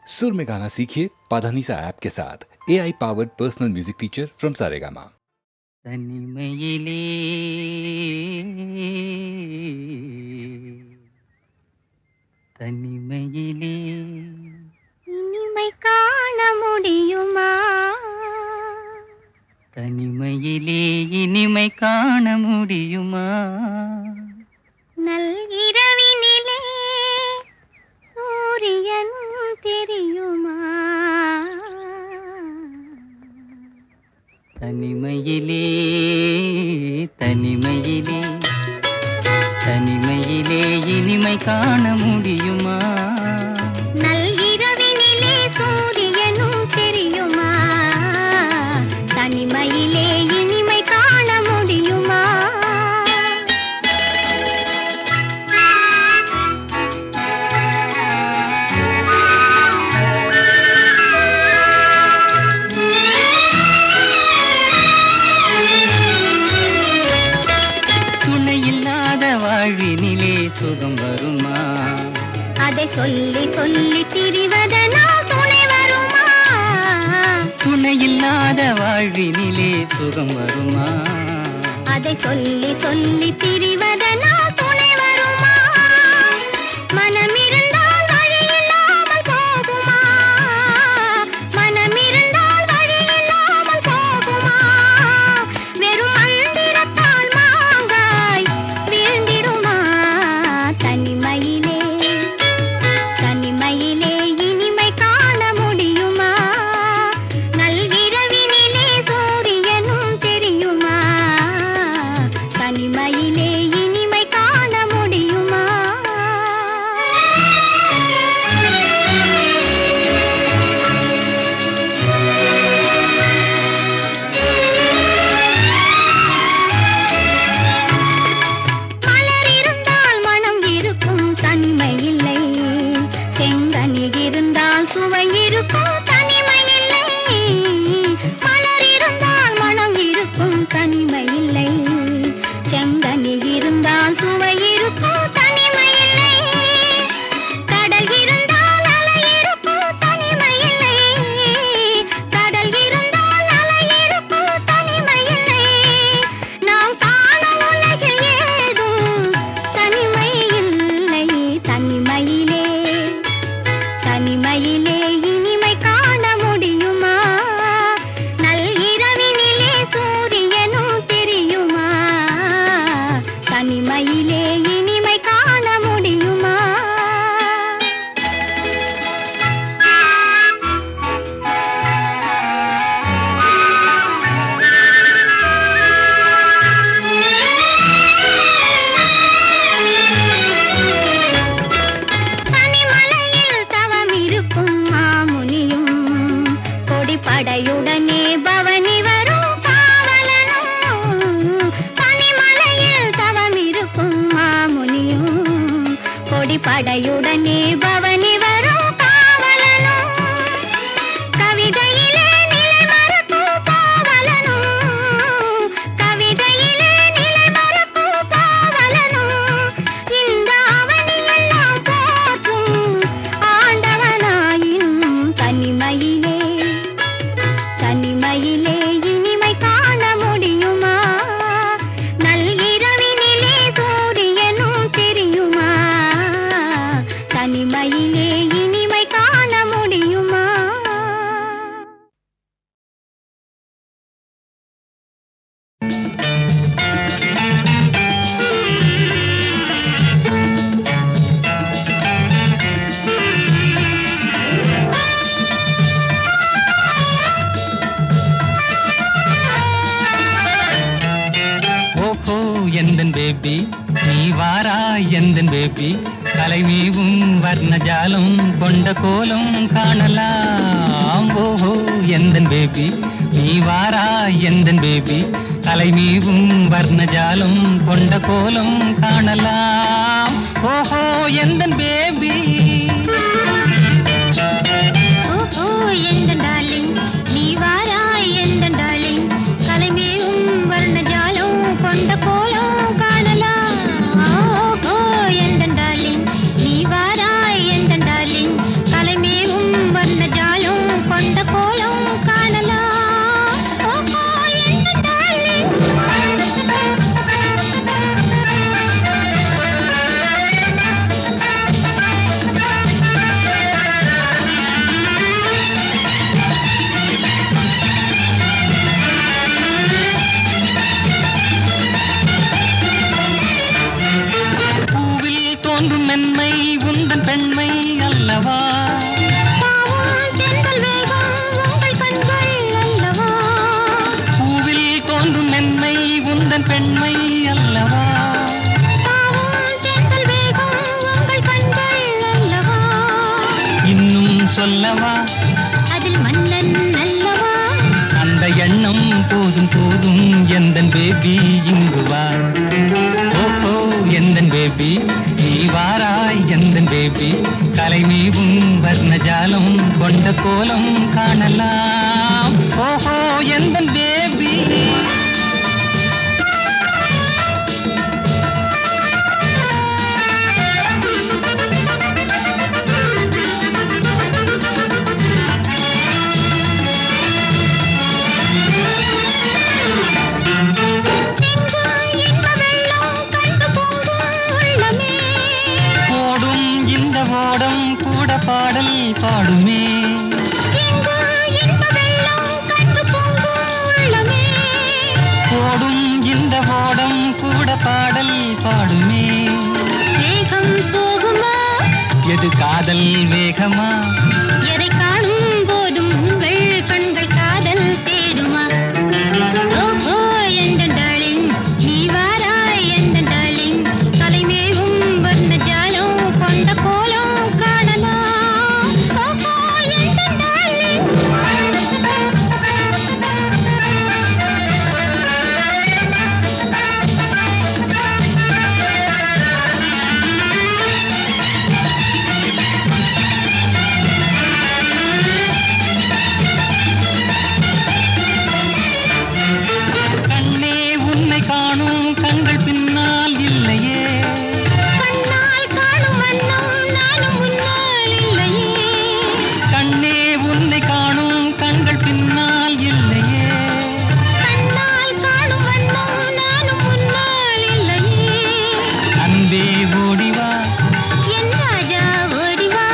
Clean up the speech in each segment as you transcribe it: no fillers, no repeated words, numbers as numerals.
सुर में गाना सीखिए पाधानीसा ऐप के साथ AI powered personal music teacher from Saregama. தனிமையிலே தனிமையிலே இனிமை காண முடியுமா? தனிமையிலே இனிமை காண முடியுமா? நல்கிரவினிலே சூரியன் தெரியுமா? தனிமையிலே தனிமையிலே தனிமையிலே இனிமை காண முடியுமா? நல்கிரவினிலே சூரியனும் தெரியுமா? தனிமையிலே இனிமை காண முடியுமா? வாழ்வினிலே சுகம் வருமா? அதை சொல்லி சொல்லி திரிவதனால் துணை வருமா? துணையில்லாத வாழ்வினிலே சுகம் வருமா? அதை சொல்லி சொல்லி திரிவதனால் துணை வருமா? மனமிருந்தால் வழி இல்லாமல் போகுமா? மனமிருந்தால் வழி இல்லாமல் போகுமா? வெறும் மந்திரத்தால் மாங்காய் வீழ்ந்திடுமா? தனிமையிலே தனிமையிலே இனிமை காண முடியுமா? நல்கிரவினிலே சூரியனும் தெரியுமா? தனிமையிலே இனிமை காண முடியுமா? மலர் இருந்தால் மனம் இருக்கும், தனிமை இல்லை. செங்கனி இருந்தால் சுவை இருக்கும், தனிமை இல்லை. மலர் இருந்தால் மனம் இருக்கும், தனிமை இல்லை. செங்கனி இருந்தால் சுவை இருக்கும், தனிமை இல்லை. கடல் இருந்தால் அலை இருக்கும், தனிமை இல்லை. கடல் இருந்தால் அலை இருக்கும், தனிமை இல்லை. நாம் காணும் உலகில் ஏதும் தனிமை இல்லை. தனிமையிலே தனிமையிலே இனிமை காண முடியுமா? நல்கிரவினிலே சூரியனும் தெரியுமா? தனிமையிலே இனிமை காண முடியுமா? பனிமலையில் தவம் இருக்கும் மாமுனியும், கொடிப்படையுடனே பவனி வரும் காவலனும். பனிமலையில் தவம் இருக்கும் மாமுனியும், கொடிப்படையுடனே பவனி வரும் காவலனும். கவிதையிலே நிலை மறக்கும் காவலனும். கவிதையிலே நிலை மறக்கும் காவலனும். இந்த அவனியெல்லாம் போற்றும் ஆண்டவனாயினும் தனிமையிலே தனிமையிலே இனிமை காண முடியுமா? நல்கிரவினிலே சூரியனும் தெரியுமா? தனிமையிலே இனிமை காண முடியுமா? ஓஹோ எந்தன் பேபி நீ வாரா எந்தன் பேபி, கலைமீவும் வர்ணஜாலம் கொண்ட கோலம் காணலாம். ஓஹோ எந்தன் பேபி நீ வாரா எந்தன் பேபி, கலைமீவும் வர்ணஜாலம் கொண்ட கோலம் காணலாம். ஓஹோ எந்தன் பேபி. ஓஹோ எந்தன் டார்லிங் நீ வாராய் எந்தன் டார்லிங், கலைமேவும் வர்ணஜாலம் கொண்ட கோலம் காணலாம். ஓஹோ எந்தன் டார்லிங் நீ வாராய் எந்தன் டார்லிங், கலைமேவும் சொல்லவா அதில் மன்னன் அல்லவா அந்த எண்ணம் போதும் போதும் எந்தன் பேபி இங்கு வா ஓஹோ எந்தன் பேபி நீ வாராய் எந்தன் பேபி கலைமீவும் வர்ணஜாலம் கொண்ட கோலம் காணலாம் ஓஹோ எந்தன் பேபி ஓடம் கூட பாடல் பாடுமே ஓடும் இந்த ஓடம் கூட பாடல் பாடுமே வேகம் போகுமா எது காதல் வேகமா எதை காணும் போதும் உங்கள் கண்கள் காதல் தேடுமா ஓஹோ எந்த டார்லிங் நீ வாராய் எந்த டார்லிங் தலைமேவும் வந்த ஜாலம் கொண்ட கோலம் காணலாம் ஓஹோ எந்த டார்லிங் கண்ணே உன்னை காணும் கண்கள் பின்னால் இல்லையே கண்ணால் காணும் வண்ணம் நானும் முன்னால் இல்லையே கண்ணே உன்னை காணும் கண்கள் பின்னால் இல்லையே கண்ணால் காணும் வண்ணம் நானும் முன்னால் இல்லையே அன்பே ஓடிவா என் ராஜா ஓடிவா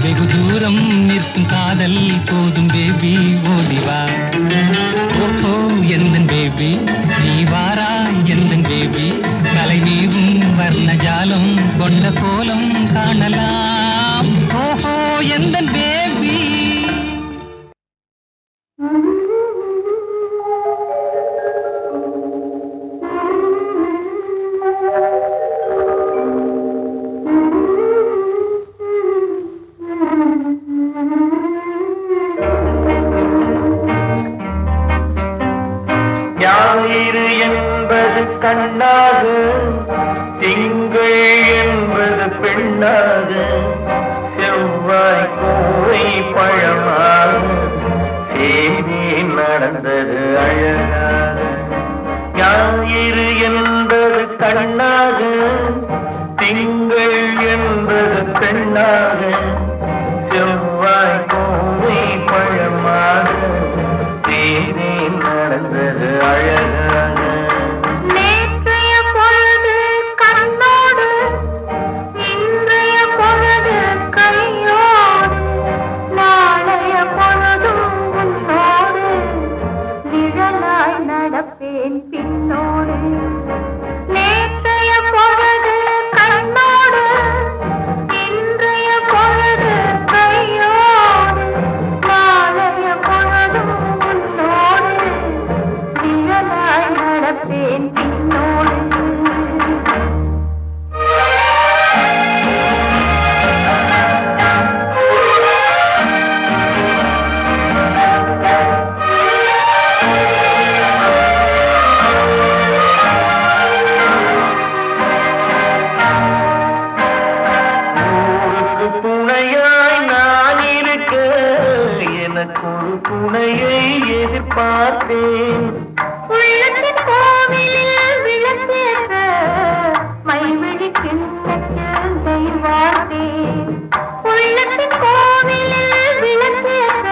வெகு தூரம் நிற்கும் காதல் போதும் பேபி ஓடிவா ஓஹோ எந்தன் பேபி நீ வாரா எந்தன் பேபி கலைநீவும் வர்ணஜாலம் கொண்ட கோலம் காணலாம் ஓஹோ எந்தன் பேபி ஞாயிறு என்பது கண்ணாக திங்கள் என்பது பெண்ணாக செவ்வாய் கோவை பழமாக சேதி நடந்தது அழகாக ஞாயிறு என்பது கண்ணாக திங்கள் என்பது பெண்ணாக செவ்வாய் கோவை பழமாக சேதி நடந்தது அழகாக நேற்றைய பொழுது கண்ணோடு இன்றைய பொழுது கையோடு நாளைய பொழுதும் உன்னோடு நிழலாய் நடப்பேன் பின்னோடு நேற்றைய பொழுது கண்ணோடு இன்றைய பொழுது கையோடு நாளைய பொழுதும் உன்னோடு நிழலாய் நடப்பேன் பின்னோடு ஊருக்கு துணையாய் நான் இருக்க எனக்கு ஒரு துணையை எதிர்பார்த்தேன் உள்ளத்தின் கோவிலில் விளக்கேற்ற மைவிழி கிண்ணத்தில் தெய்வாத்தேன் உள்ளத்தின் கோவிலில் விளக்கேற்ற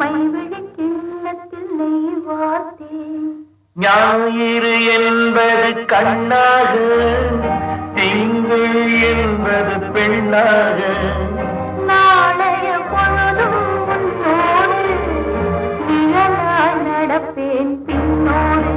மைவிழி கிண்ணத்தில் நெய்வாத்தேன் ஞாயிறு என்பது கண்ணாக திங்கள் என்பது பெண்ணாக நாளைய பொழுதும் உன்னோடு நிழலாய் நடப்பேன் பின்னோடு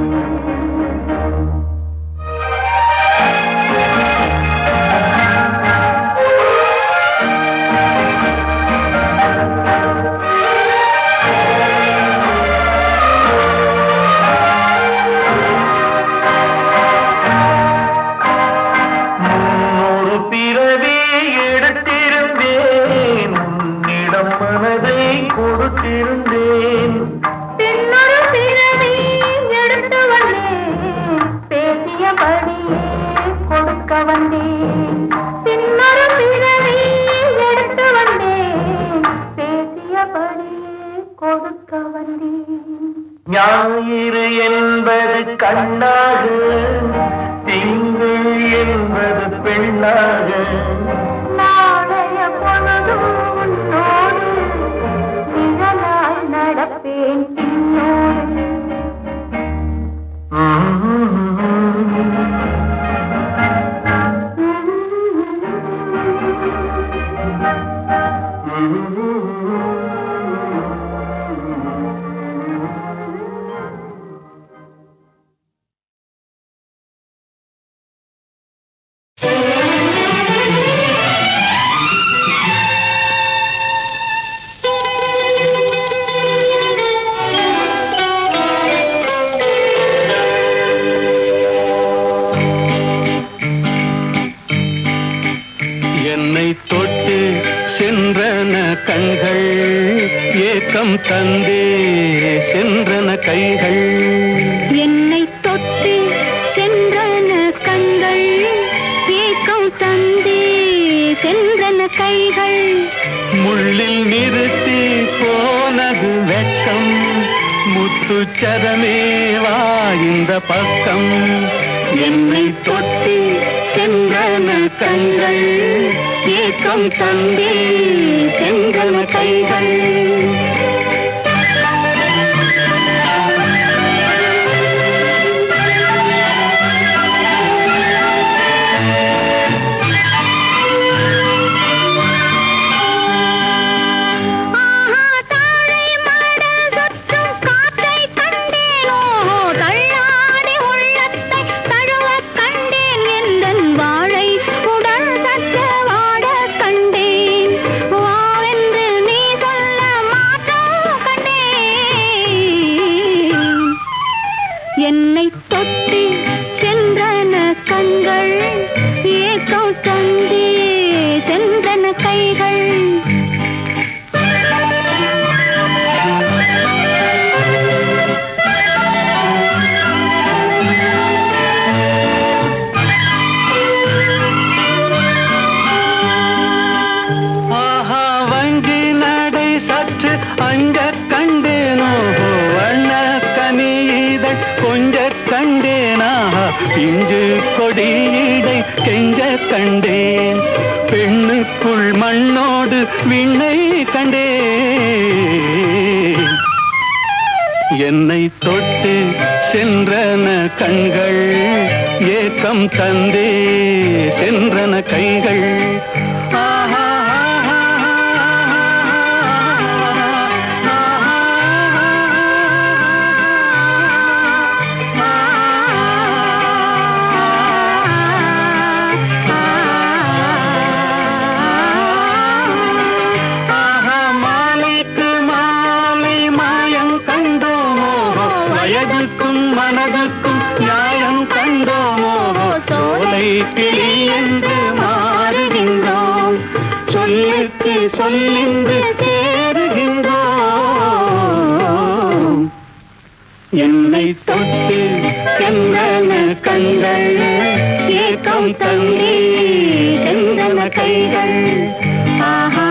முன்னொரு பிறவி எடுத்திருந்தேன் ஞாயிறு என்பது கண்ணாக, திங்கள் என்பது பெண்ணாக. நாளைய பொழுதும் உன்னோடு நிழலாய் நடப்பேன் பின்னோடு. என்னை தொட்டு சென்றன கண்கள், ஏக்கம் தந்தே சென்றன கைகள். என்னை தொட்டு சென்றன கண்கள், ஏக்கம் தந்தே சென்றன கைகள். முள்ளில் நிறுத்தி போனது வெட்கம், முத்துச்சரமே வா இந்த பக்கம். என்னை தொட்டு சென்றன கண்கள், ஏக்கம் தந்தே சென்றன கைகள். என்னை தொட்டு சென்றன கண்கள், ஏக்கம் தந்தே சென்றன கைகள். ஆஹா வஞ்சி நடை சற்று அஞ்ச கண்டேனோ, வண்ண கனியிதழ் கொஞ்ச கண்டேனா, பிஞ்சு கொடியிடை கெஞ்ச கண்டேன், பெண்ணுக்குள் மண்ணோடு விண்ணை கண்டேன். என்னை தொட்டு சென்றன கண்கள், ஏக்கம் தந்தே சென்றன கைகள். ஆஹா மனதுக்கும் நியாயம் கண்டோமோ, சோலை கிளி என்று மாறுகின்றோம், சொல்லுக்கு சொல்லின்று சேருகின்றோம். என்னை தொட்டு சென்றன கண்கள், ஏக்கம் தந்தே சென்றன கைகள். ஆஹா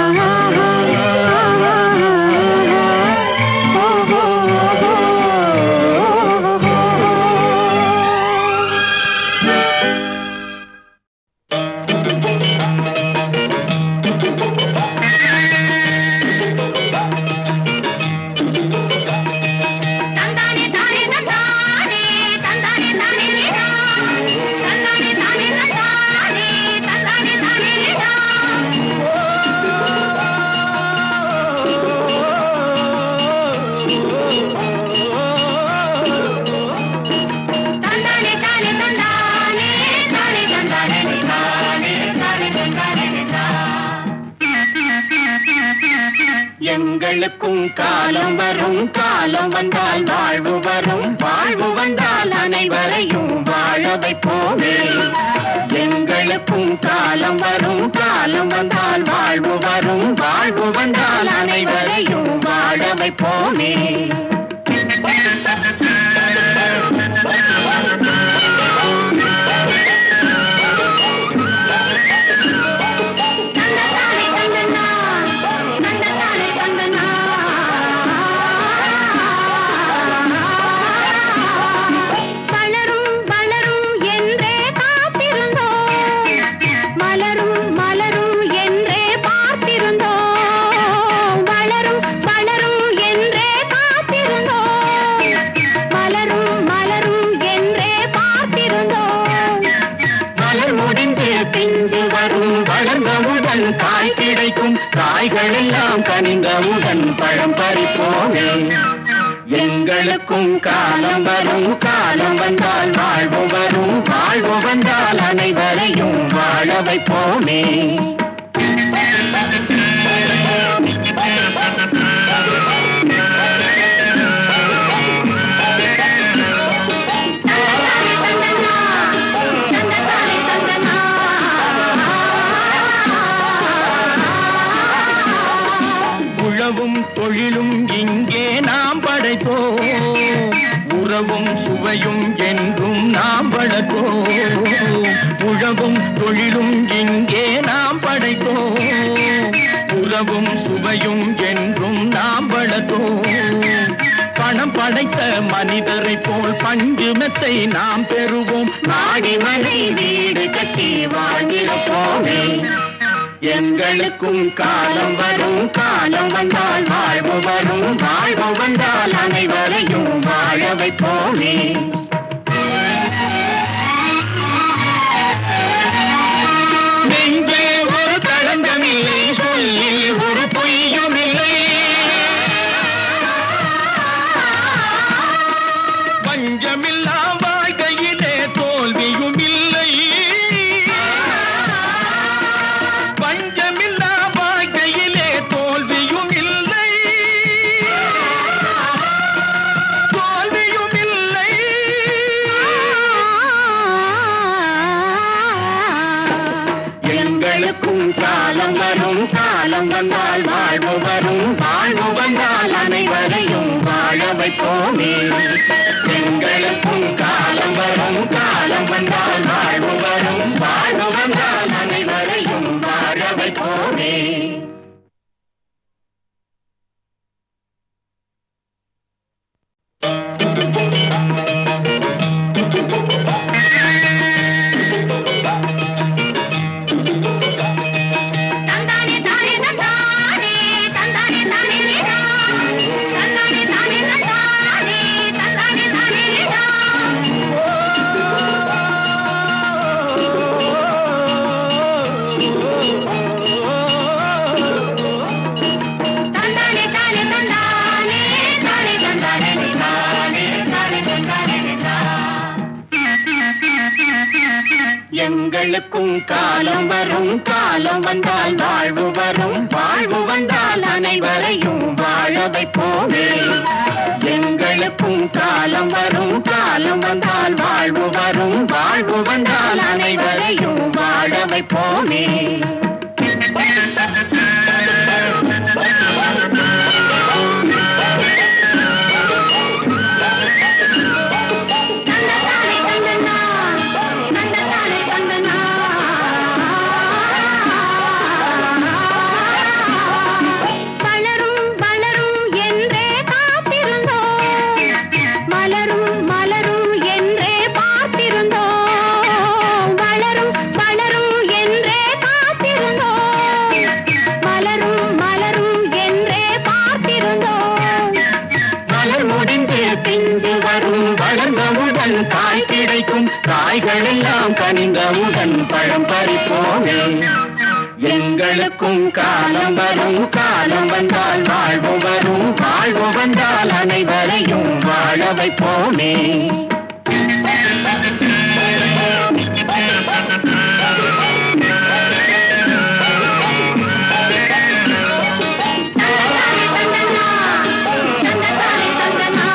எங்களுக்கும் காலம் வரும், காலம் வந்தால் வாழ்வு வரும், வாழ்வு வந்தால் அனைவரையும் வாழ வைப்போமே. எங்களுக்கும் காலம் வரும், காலம் வந்தால் வாழ்வு வரும், வாழ்வு வந்தால் அனைவரையும் வாழ வைப்போமே. காய்களெல்லாம் கனிந்தவுடன் பழம் பறிப்போமே. எங்களுக்கும் காலம் வரும், காலம் வந்தால் வாழ்வு வரும், வாழ்வு வந்தால் அனைவரையும் வாழ வைப்போமே. உழவும் தொழிலும் இங்கே நாம் படைப்போம், உறவும் சுவையும் என்றும் நாம் வளர்ப்போம். உழவும் தொழிலும் இங்கே நாம் படைப்போம், உறவும் சுவையும் என்றும் நாம் வளர்ப்போம். பணம் படைத்த மனிதரை போல் பஞ்சு மெத்தை நாம் பெறுவோம், மாடிமனை வீடு கட்டி வாழ்ந்திருப்போமே. எங்களுக்கும் காலம் வரும், காலம் வந்தால் வாழ்வு வரும், வாழ்வு வந்தால் அனைவரையும் வாழ வைப்போமே. நெஞ்சே ஒரு களங்கமில்லை, சொல்லில் ஒரு பொய்யும் இல்லை, பஞ்சமில்லா வாழ்க்கையிலே தோல்வியும் இல்லை, பஞ்சமில்லா வாழ்க்கையிலே தோல்வியும் இல்லை, தோல்வியும் இல்லை. எங்களுக்கும் காலம் வரும், காலம் வந்தால் வாழ்வு வரும், வாழ்வு வந்தால் அனைவரையும் வாழ வைப்போமே. எங்களுக்கும் காலம் வரும், காலம் வந்தால் வாழ்வு வரும், வாழ்வு வந்தால் அனைவரையும் வாழ வைப்போமே. தந்தானே தானே தந்தானே, தந்தானே தானே நீதா, தந்தானே தானே தந்தானே, தந்தானே தானே நீதா. தந்தானே தானே தந்தானே, தானே தந்தானே நீதானே, தானே தந்தானே நீதா. எங்களுக்கும் காலம் வரும், காலம் வந்தால் வாழ்வு வரும், வாழ்வு வந்தால் அனைவரையும் வாழ வைப்போமே. எங்களுக்கும் காலம் வரும், காலம் வந்தால் வாழ்வு வரும், வாழ்வு வந்தால் அனைவரையும் வாழ வைப்போமே. தந்தானே தந்தனா, தந்தானே தந்தனா. வளரும் வளரும் என்றே காத்திருந்தோம், மலரும் மலரும் என்றே பார்த்திருந்தோம், வளரும் வளரும் என்றே காத்திருந்தோம், மலரும் மலரும் என்றே பார்த்திருந்தோம். மலர் முடிந்து பிஞ்சு வரும், வளர்ந்தவுடன் காய் கிடைக்கும், காய்களெல்லாம் கனிந்தவுடன் பழம் பறிப்போமே. எங்களுக்கும் காலம் வரும், காலம் வந்தால் வாழ்வு வரும், வாழ்வு வந்தால் அனைவரையும் வாழ வைப்போமே. தந்தானே தந்தனா, தந்தானே தந்தனா.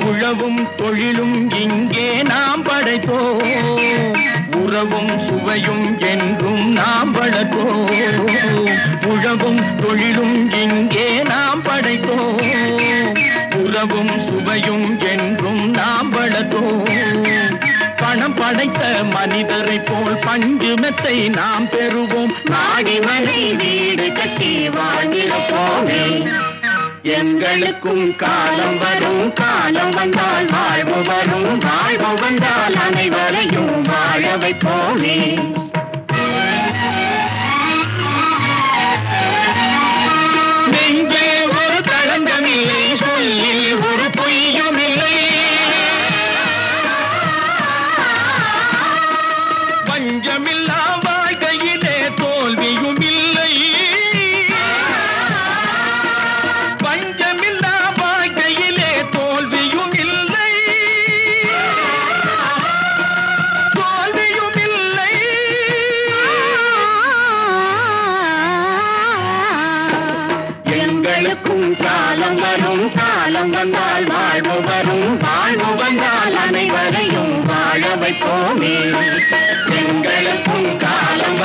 உழவும் தொழிலும் இங்கே நாம் படைப்போம், உறவும் சுவையும் என்றும் நாம் வளர்ப்போம். உழவும் தொழிலும் இங்கே நாம் படைப்போம், உறவும் சுவையும் என்றும் நாம் வளர்ப்போம். பணம் படைத்த மனிதரை போல் பஞ்சு மெத்தை நாம் பெறுவோம், மாடிமனை வீடு கட்டி வாழ்ந்திருப்போமே. எங்களுக்கும் காலம் வரும், காலம் வந்தால் வாழ்வு வரும், வாழ்வு வந்தால் அனைவரையும் வாழ வைப்போமே. நெஞ்சே ஒரு களங்கமில்லை, சொல்லில் ஒரு பொய்யும் இல்லை, பஞ்சமில்லா காலம் வந்தால் வாழ்வு வரும் வாழ்வு வந்தால் அனைவரையும் வாழ வைப்போமே எங்களுக்கும் காலம்